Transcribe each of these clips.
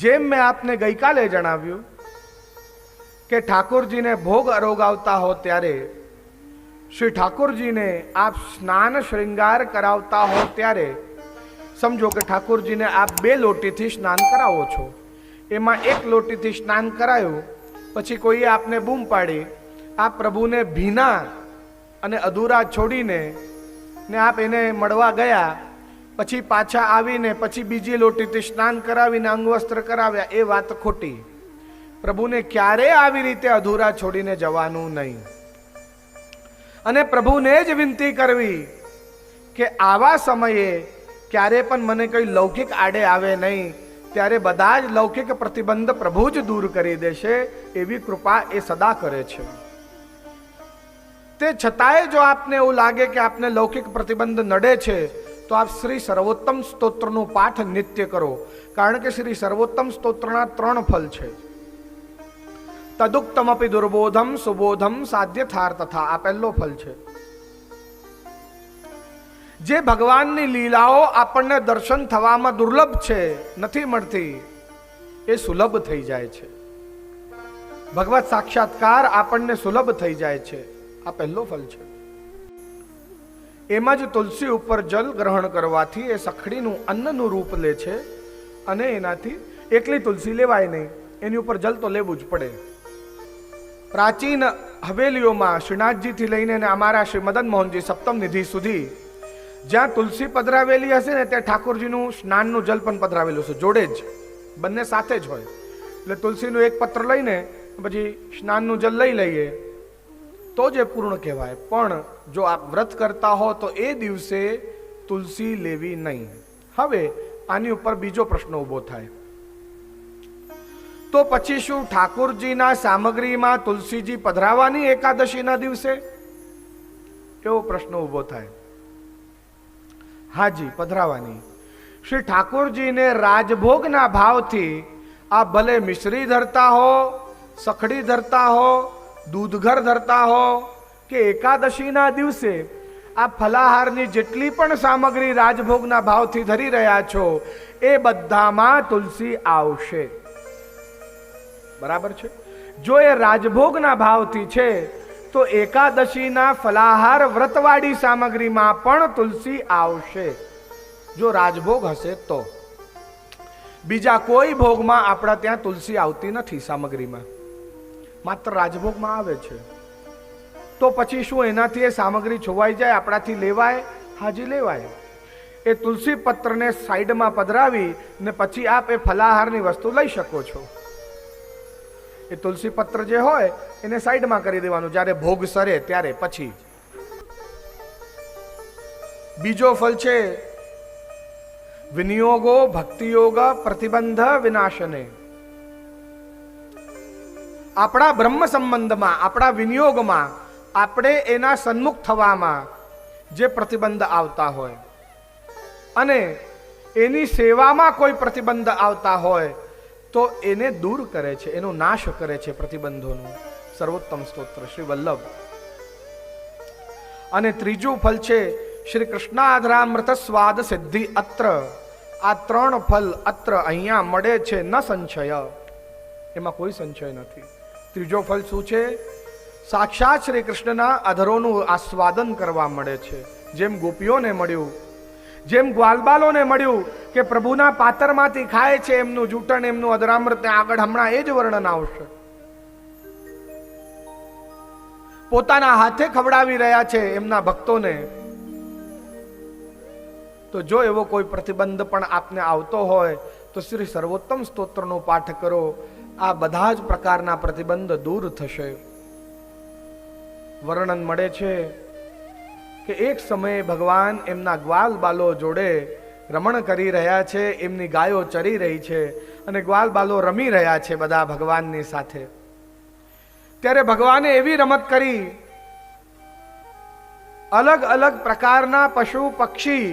જેમ મેં આપને ગઈકાલે જણાવ્યું કે ઠાકોરજીને ભોગ અરોગાવતા હો ત્યારે, શ્રી ઠાકોરજીને આપ સ્નાન શ્રૃંગાર કરાવતા હો ત્યારે સમજો કે ઠાકોરજીને આપ 2 લોટીથી સ્નાન કરાવો છો. એમાં 1 લોટીથી સ્નાન કરાયું, પછી કોઈએ આપને બૂમ પાડી, આપ પ્રભુને ભીના અને અધૂરા છોડીને ને આપ એને મળવા ગયા, પછી પાછા આવીને પછી બીજી લોટીથી સ્નાન કરાવીને અંગવસ્ત્ર કરાવ્યા, એ વાત ખોટી. પ્રભુને ક્યારે આવી રીતે અધૂરા છોડીને જવાનું નહીં. અને પ્રભુને જ વિનંતી કરવી કે આવા સમયે ક્યારે પણ મને કોઈ લૌકિક આડે આવે નહીં, ત્યારે બધા જ લૌકિક પ્રતિબંધ પ્રભુ જ દૂર કરી દેશે, એવી કૃપા એ સદા કરે છે. તે છતાંય જો આપને એવું લાગે કે આપને લૌકિક પ્રતિબંધ નડે છે, તો આપ શ્રી સર્વોત્તમ સ્તોત્રનું પાઠ નિત્ય કરો. કારણ કે શ્રી સર્વોત્તમ સ્તોત્રના 3 ફલ છે. તદુક્તમપી દુર્બોધમ સુબોધમ સાધ્યથાર તથા, આ પહેલો ફલ છે. જે ભગવાનની લીલાઓ આપણને દર્શન થવામાં દુર્લભ છે, નથી મળતી, એ સુલભ થઈ જાય છે. ભગવત સાક્ષાત્કાર આપણને સુલભ થઈ જાય છે, આ પહેલો ફલ છે. એમાં જ તુલસી ઉપર જલ ગ્રહણ કરવાથી એ સખડીનું અન્નનું રૂપ લે છે, અને એનાથી એકલી તુલસી લેવાય નહીં, એની ઉપર જલ તો લેવું જ પડે. પ્રાચીન હવેલીઓમાં શ્રીનાથજીથી લઈને અમારા શ્રી મદન મોહનજી સપ્તમ નિધિ સુધી જ્યાં તુલસી પધરાવેલી હશે ને, ત્યાં ઠાકોરજીનું સ્નાનનું જલ પણ પધરાવેલું છે, જોડે જ, બંને સાથે જ હોય. એટલે તુલસીનું એક પત્ર લઈને પછી સ્નાનનું જલ લઈ લઈએ તો જ એ પૂર્ણ કહેવાય. પણ જો આપ વ્રત કરતા હો તો એ દિવસે તુલસી લેવી નહીં. હવે આની ઉપર બીજો પ્રશ્ન ઊભો થાય, તો પછી શું ઠાકોરજીના સામગ્રીમાં તુલસીજી પધરાવાની એકાદશીના દિવસે? એવો પ્રશ્ન ઊભો થાય. હાજી, પધરાવાની. શ્રી ઠાકોરજીને રાજભોગના ભાવથી આપ ભલે મિશ્રી ધરતા હો, સખડી ધરતા હો, દૂધઘર ધરતા હો, કે એકાદશીના દિવસે આ ફલાહારની જેટલી પણ સામગ્રી રાજભોગના ભાવથી ધરી રહ્યા છો, એ બધામાં તુલસી આવશે. બરાબર છે? જો એ રાજભોગના ભાવથી છે તો એકાદશીના ફલાહાર વ્રતવાળી સામગ્રીમાં પણ તુલસી આવશે, જો રાજભોગ હશે તો. બીજા કોઈ ભોગમાં આપણા ત્યાં તુલસી આવતી નથી સામગ્રીમાં, માત્ર રાજભોગમાં આવે છે. તો પછી શું એનાથી એ સામગ્રી છોવાઈ જાય, આપણાથી લેવાય? હાજી, લેવાય. એ તુલસી પત્રને સાઈડમાં પધરાવી ને પછી આપ એ ફલાહારની વસ્તુ લઈ શકો છો. એ તુલસી પત્ર જે હોય એને સાઈડમાં કરી દેવાનું જ્યારે ભોગ સરે ત્યારે. પછી બીજો ફલ છે વિનિયોગો ભક્તિયોગ પ્રતિબંધ વિનાશને. આપણા બ્રહ્મ સંબંધમાં, આપણા વિનિયોગમાં, આપણે એના સન્મુખ થવામાં જે પ્રતિબંધ આવતા હોય અને એની સેવામાં કોઈ પ્રતિબંધ આવતા હોય તો એને દૂર કરે છે, એનો નાશ કરે છે પ્રતિબંધોનું સર્વોત્તમ સ્તોત્ર શ્રી વલ્લભ. અને ત્રીજું ફલ છે શ્રી કૃષ્ણાધરામૃત સ્વાદ સિદ્ધિ અત્ર. આ 3 ફલ અત્ર અહીંયા મળે છે, ન સંશય, એમાં કોઈ સંશય નથી. ત્રીજો ફલ શું છે? સાક્ષાત શ્રી કૃષ્ણના અધરોનું આસ્વાદન કરવા મળે છે. જેમ ગોપીઓને મળ્યું, જેમ ગ્વાલબાલોને મળ્યું કે પ્રભુના પાતરમાંથી ખાય છે એમનું જૂટણ, એમનું અધરામૃત, આગળ હમણાં એ જ વર્ણન આવશે. પોતાના હાથે ખવડાવી રહ્યા છે એમના ભક્તોને. તો જો એવો કોઈ પ્રતિબંધ પણ આપને આવતો હોય તો શ્રી સર્વોત્તમ સ્તોત્રનો પાઠ કરો, આ બધા જ પ્રકારના પ્રતિબંધ દૂર થશે. વર્ણન મળે છે કે એક સમયે ભગવાન એમના ગ્વાલ બાલો જોડે રમણ કરી રહ્યા છે, એમની ગાયો ચરી રહી છે અને ગ્વાલ બાલો રમી રહ્યા છે બધા ભગવાનની સાથે. ત્યારે ભગવાને એવી રમત કરી, અલગ અલગ પ્રકારના પશુ પક્ષી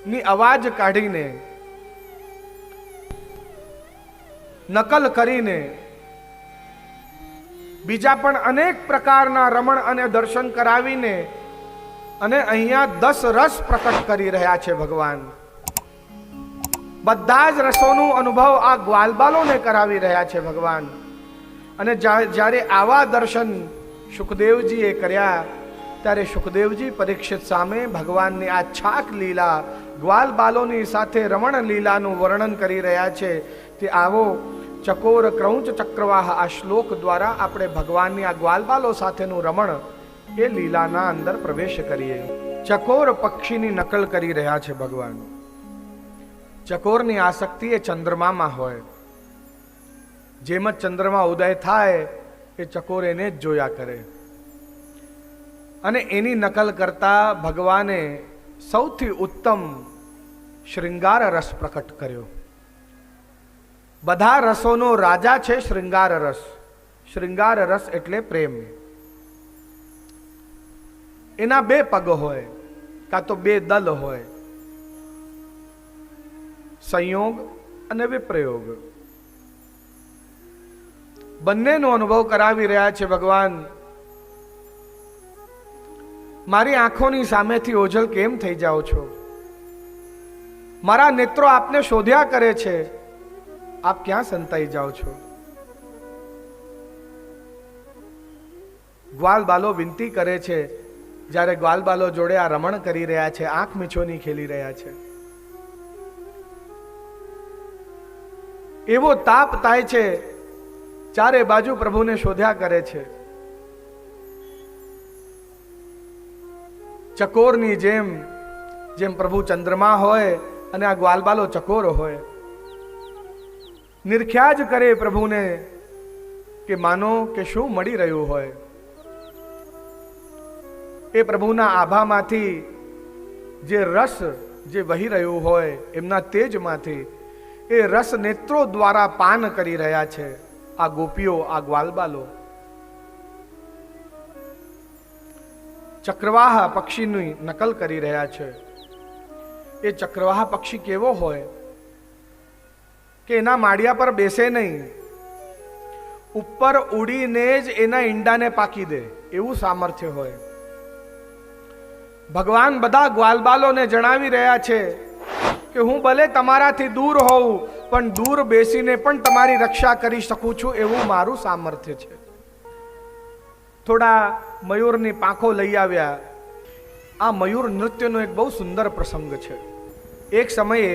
ની અવાજ કાઢીને, નકલ કરીને, બીજા પણ અનેક પ્રકારના રમણ અને દર્શન કરાવીને અને અહીંયા 10 રસ પ્રકટ કરી રહ્યા છે ભગવાન. બધા જ રસોનું અનુભવ આ ગ્વાલબાલોને કરાવી રહ્યા છે ભગવાન. અને જ્યારે આવા દર્શન સુખદેવજીએ કર્યા ત્યારે સુખદેવજી પરીક્ષિત સામે ભગવાનની આ છાક લીલા, ગ્વાલબાલોની સાથે રમણ લીલાનું વર્ણન કરી રહ્યા છે. તે આવો ચકોર ક્રૌંચ ચક્રવાહ આ શ્લોક દ્વારા આપણે ભગવાનની આ ગ્વાલબાલો સાથેનું રમણ એ લીલાના અંદર પ્રવેશ કરીએ. ચકોર પક્ષીની નકલ કરી રહ્યા છે ભગવાન. ચકોરની આસક્તિ એ ચંદ્રમામાં હોય. જેમ જ ચંદ્રમા ઉદય થાય એ ચકોર એને જ જોયા કરે. અને એની નકલ કરતા ભગવાને સૌથી ઉત્તમ શૃંગાર રસ પ્રકટ કર્યો. બધા રસોનો રાજા છે શૃંગાર રસ. શૃંગાર રસ એટલે પ્રેમ. એના બે પગ હોય, કાં તો બે દલ હોય, સંયોગ અને વિપ્રયોગ. બંનેનો અનુભવ કરાવી રહ્યા છે ભગવાન. મારી આંખોની સામેથી ઓझल કેમ થઈ જાઓ છો? મારા નેત્રો આપને શોધ્યા કરે છે, આપ ક્યાં સંતાઈ જાઓ છો? ગ્વાલબાલો વિનંતી કરે છે. જ્યારે ગ્વાલબાલો જોડે આ રમણ કરી રહ્યા છે, આંખ મીછોની ખેલી રહ્યા છે, એવો તાપ થાય છે, ચારે બાજુ પ્રભુને શોધ્યા કરે છે. ચકોરની જેમ જેમ પ્રભુ ચંદ્રમા હોય અને આ ગ્વાલબાલો ચકોર હોય. નિરખ્યા જ કરે પ્રભુને કે માનો કે શું મળી રહ્યું હોય. એ પ્રભુના આભામાંથી જે રસ જે વહી રહ્યું હોય, એમના તેજમાંથી એ રસ નેત્રો દ્વારા પાન કરી રહ્યા છે આ ગોપીઓ, આ ગ્વાલબાલો. ચક્રવાહ પક્ષીની નકલ કરી રહ્યા છે. એ ચક્રવાહ પક્ષી કેવો હોય કે એના માળિયા પર બેસે નહીં, ઉપર ઉડીને જ એના ઈંડાને પાકી દે, એવું સામર્થ્ય હોય. ભગવાન બધા ગ્વાલબાલોને જણાવી રહ્યા છે કે હું ભલે તમારાથી દૂર હોઉં પણ દૂર બેસીને પણ તમારી રક્ષા કરી શકું છું, એવું મારું સામર્થ્ય છે. થોડા મયુરની પાંખો લઈ આવ્યા. આ મયુર નૃત્યનો એક બહુ સુંદર પ્રસંગ છે. એક સમયે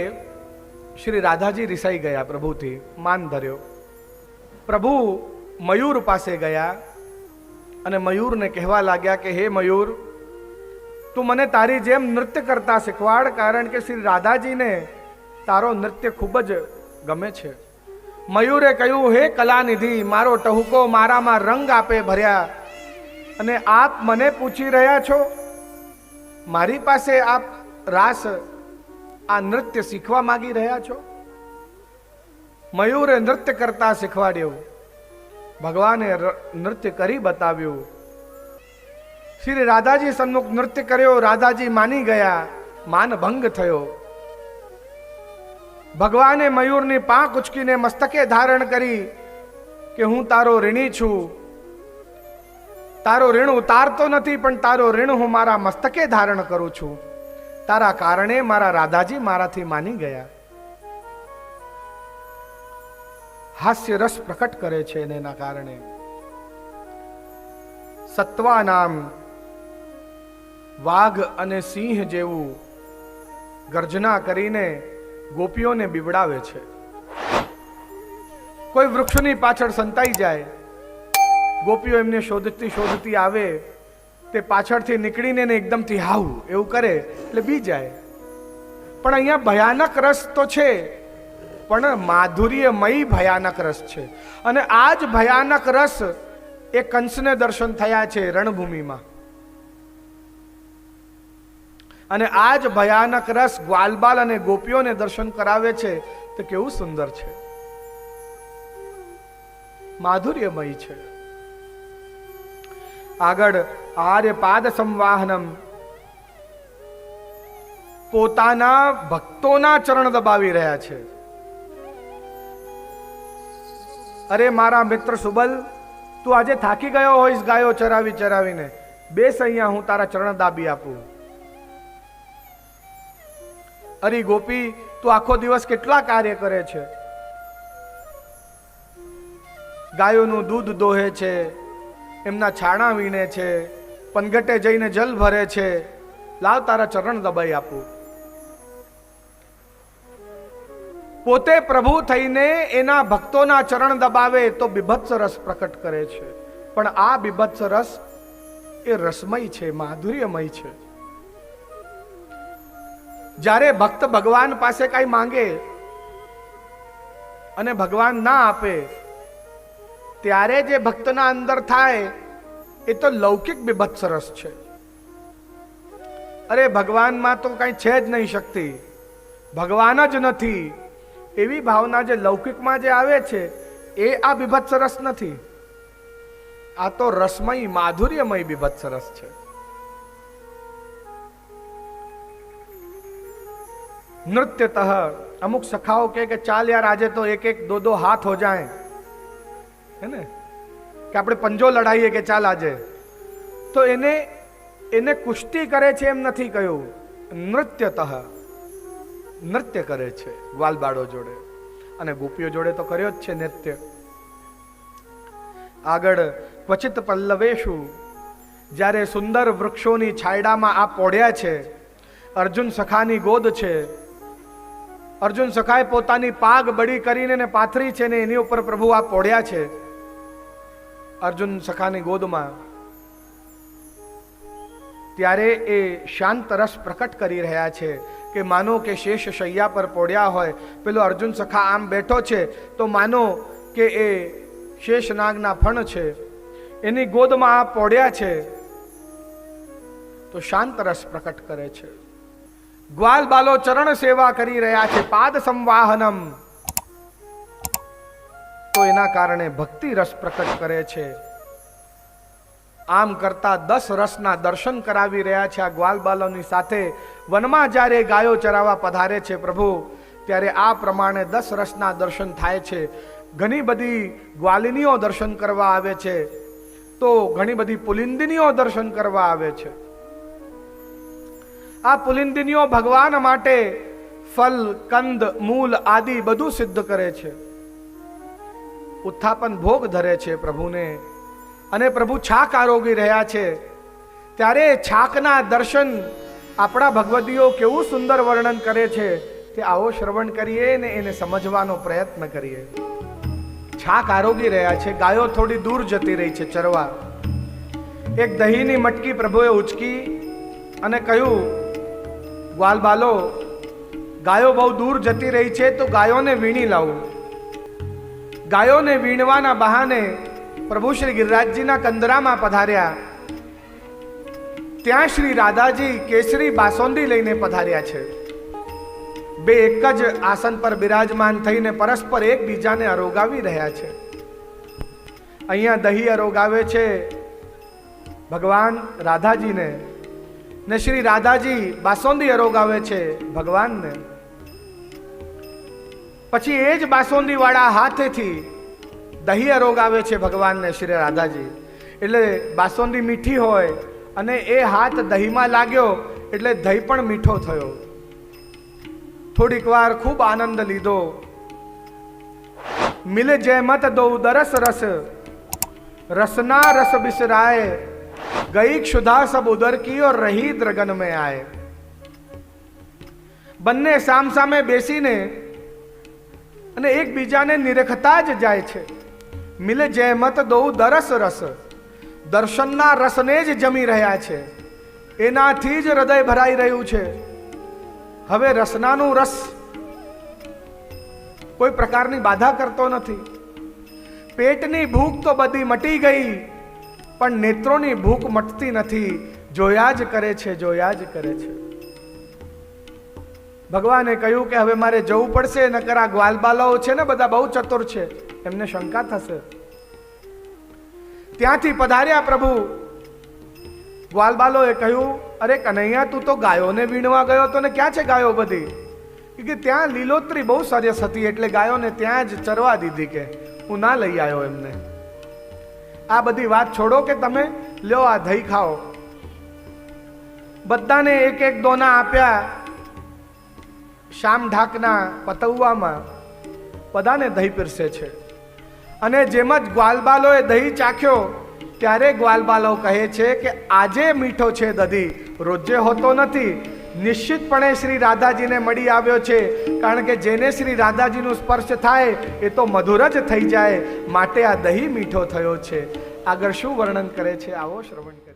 શ્રી રાધાજી રિસાઈ ગયા, પ્રભુથી માન ધર્યો. પ્રભુ મયુર પાસે ગયા અને મયુરને કહેવા લાગ્યા કે હે મયુર, તું મને તારી જેમ નૃત્ય કરતા શીખવાડ, કારણ કે શ્રી રાધાજીને તારો નૃત્ય ખૂબ જ ગમે છે. મયુરે કહ્યું, હે કલાનિધિ, મારો ટહુકો મારામાં રંગ આપે ભર્યા અને આપ મને પૂછી રહ્યા છો મારી પાસે આપ રાસ આ નૃત્ય શીખવા માંગી રહ્યા છો? મયુરે નૃત્ય કરતા શીખવાડ્યું. ભગવાને નૃત્ય કરી બતાવ્યું. શ્રી રાધાજી સન્મુખ નૃત્ય કર્યો. રાધાજી માની ગયા, માન ભંગ થયો. ભગવાને મયુરની પાંખ ઉચકીને મસ્તકે ધારણ કરી કે હું તારો ઋણી છું. તારો ઋણ ઉતારતો નથી, પણ તારો ઋણ હું મારા મસ્તકે ધારણ કરું છું. તારા કારણે મારા રાધાજી મારાથી માની ગયા. હાસ્ય રસ પ્રકટ કરે છે એના કારણે. સત્વા નામ વાઘ અને સિંહ જેવું ગર્જના કરીને ગોપીઓને બીવડાવે છે. કોઈ વૃક્ષની પાછળ સંતાઈ જાય, ગોપીઓ એમને શોધતી શોધતી આવે, તે પાછળથી નીકળીને એકદમથી હાવ એવું કરે એટલે બી જાય. પણ અહીંયા ભયાનક રસ તો છે, પણ માધુર્યમય ભયાનક રસ છે. અને આ જ ભયાનક રસ એ કંસને દર્શન થયા છે રણભૂમિમાં. અને આ જ ભયાનક રસ ગ્વાલબાલ અને ગોપીઓને દર્શન કરાવે છે. તો કેવું સુંદર છે, માધુર્યમય છે. આગળ આર્ય પાદ સંવાહનમ, પોતાના ભક્તોના ચરણ દબાવી રહ્યા છે. અરે મારા મિત્ર સુબલ, તું આજે થાકી ગયો હોઈશ ગાયો ચરાવી ચરાવીને, બેસ અહીંયા, હું તારા ચરણ દાબી આપું. અરે ગોપી, તું આખો દિવસ કેટલા કાર્ય કરે છે? ગાયોનું દૂધ દોહે છે, એમના છાણા વીણે છે, પનઘટે જઈને જલ ભરે છે. લાવ તારા ચરણ દબાઈ આપું. પોતે પ્રભુ થઈને એના ભક્તોના ચરણ દબાવે તો બીભત્સ રસ પ્રકટ કરે છે. પણ આ બીભત્સ રસ એ રસમય છે, માધુર્યમય છે. જ્યારે ભક્ત ભગવાન પાસે કઈ માંગે અને ભગવાન ના આપે, ત્યારે જે ભક્તના અંદર થાય એ તો લૌકિક બીભત્સ રસ છે. અરે ભગવાનમાં તો કઈ છે જ નહીં શક્તિ, ભગવાન જ નથી, એવી ભાવના જે લૌકિકમાં જે આવે છે એ આ બીભત્સ રસ નથી. આ તો રસમય માધુર્યમય બીભત્સ રસ છે. નૃત્યતઃ અમુક સખાઓ કે ચાલ યાર આજે તો એક એક દો હાથ હો જાય, હે ને, કે આપણે પંજો લડાઈએ કે ચાલ આજે. તો એને કુસ્તી કરે છે એમ નથી કહ્યું. નૃત્યતઃ નૃત્ય કરે છે ગ્વાલબાળો જોડે, અને ગોપીઓ જોડે તો કર્યો જ છે નૃત્ય. આગળ ક્વચિત પલ્લવેશુ, જ્યારે સુંદર વૃક્ષોની છાયડામાં આ પોડ્યા છે, અર્જુન સખાની ગોદ છે, અર્જુન સખાએ પોતાની પાગ બળી કરીને ને પાથરી છે ને એની ઉપર પ્રભુ આ પોડ્યા છે અર્જુન સખાની ગોદમાં. ત્યારે એ શાંત રસ પ્રકટ કરી રહ્યા છે કે માનો કે શેષ શૈયા પર પોડ્યા હોય. પેલો અર્જુન સખા આમ બેઠો છે તો માનો કે એ શેષનાગના ફણ છે, એની ગોદમાં આ પોડ્યા છે. તો શાંત રસ પ્રકટ કરે છે. ગ્વાલ બાલો ચરણ સેવા કરી રહ્યા છે, પાદ સંવાહનમ, તો એના કારણે ભક્તિ રસ પ્રકટ કરે છે. આમ કરતા 10 રસના દર્શન કરાવી રહ્યા છે આ ગ્વાલ બાલોની સાથે. વનમાં જ્યારે ગાયો ચરાવવા પધારે છે પ્રભુ, ત્યારે આ પ્રમાણે 10 રસના દર્શન થાય છે. ઘણી બધી ગ્વાલિનીઓ દર્શન કરવા આવે છે, તો ઘણી બધી પુલિંદિનીઓ દર્શન કરવા આવે છે. આ પુલિંદિનીઓ ભગવાન માટે ફલ, કંદ, મૂલ આદિ બધું સિદ્ધ કરે છે. ઉત્થાપન ભોગ ધરે છે પ્રભુને, અને પ્રભુ છાક આરોગી રહ્યા છે. ત્યારે છાકના દર્શન આપણા ભગવદીઓ કેવું સુંદર વર્ણન કરે છે તે આવો શ્રવણ કરીએ ને એને સમજવાનો પ્રયત્ન કરીએ. છાક આરોગી રહ્યા છે, ગાયો થોડી દૂર જતી રહી છે ચરવા. એક દહીંની મટકી પ્રભુએ ઉચકી અને કહ્યું, ગ્વાલ બાલો, ગાયો બહુ દૂર જતી રહી છે તો ગાયોને વીણી લાવું. ગાયોને વીણવાના બહાને પ્રભુ શ્રી ગિરિરાજજીના કંદરામાં પધાર્યા. ત્યાં શ્રી રાધાજી કેસરી બાસોંદી લઈને પધાર્યા છે. બે એક જ આસન પર બિરાજમાન થઈને પરસ્પર એકબીજાને અરોગાવી રહ્યા છે. અહીંયા દહીં અરોગાવે છે ભગવાન રાધાજીને, ને શ્રી રાધાજી બાસોંદી અરોગાવે છે ભગવાનને. પછી એ જ બાસોંદી વાળા હાથેથી દહીં અરોગાવે છે ભગવાનને શ્રી રાધાજી. એટલે બાસોંદી મીઠી હોય અને એ હાથ દહીંમાં લાગ્યો એટલે દહીં પણ મીઠો થયો. થોડીક વાર ખૂબ આનંદ લીધો. મિલે જયમત દો દરસ રસ, રસના રસ બિસરાય, ગઈ ક્ષુધા સબ ઉદર કી ઓર રહી દ્રગન में आए. બંને સામ સામે બેસીને અને એકબીજાને નિરખતા જ જાય છે. મિલે જયમત દો દરસ રસ, દર્શનના રસને જ જમી રહ્યા છે. એનાથી જ હૃદય ભરાઈ રહ્યું છે. હવે રસનાનું રસ કોઈ પ્રકારની બાધા કરતો નથી. પેટની ભૂખ તો બધી મટી ગઈ, પણ નેત્રોની ભૂખ મટતી નથી. જોયા જ કરે છે, જોયા જ કરે છે. ભગવાને કહ્યું કે હવે મારે જવું પડશે, નકર આ ગ્વાલબાલાઓ છે ને બધા બહુ ચતુર છે, એમને શંકા થશે. ત્યાંથી પધાર્યા પ્રભુ. ગ્વાલબાલોએ કહ્યું, અરે કનૈયા, તું તો ગાયોને વીણવા ગયો તો ને ક્યાં છે ગાયો બધી? કે ત્યાં લીલોતરી બહુ સરસ હતી એટલે ગાયોને ત્યાં જ ચરવા દીધી, કે હું ના લઈ આવ્યો એમને. આ બધી વાત છોડો કે તમે લ્યો આ દહીં ખાઓ. બધાને એક એક દોના આપ્યા શામ ઢાકના પતૌવામાં બધાને દહીં પીરસે છે અને જેમ જ ગ્વાલબાલોએ દહીં ચાખ્યો ત્યારે ગ્વાલબાલો કહે છે કે આજે મીઠો છે દધી, રોજે હોતો નથી. નિશ્ચિતપણે શ્રી રાધાજીને મળી આવ્યો છે, કારણ કે જેને શ્રી રાધાજીનું સ્પર્શ થાય એ તો મધુર જ થઈ જાય, માટે આ દહીં મીઠો થયો છે. આગળ શું વર્ણન કરે છે આવો શ્રવણ કરીએ.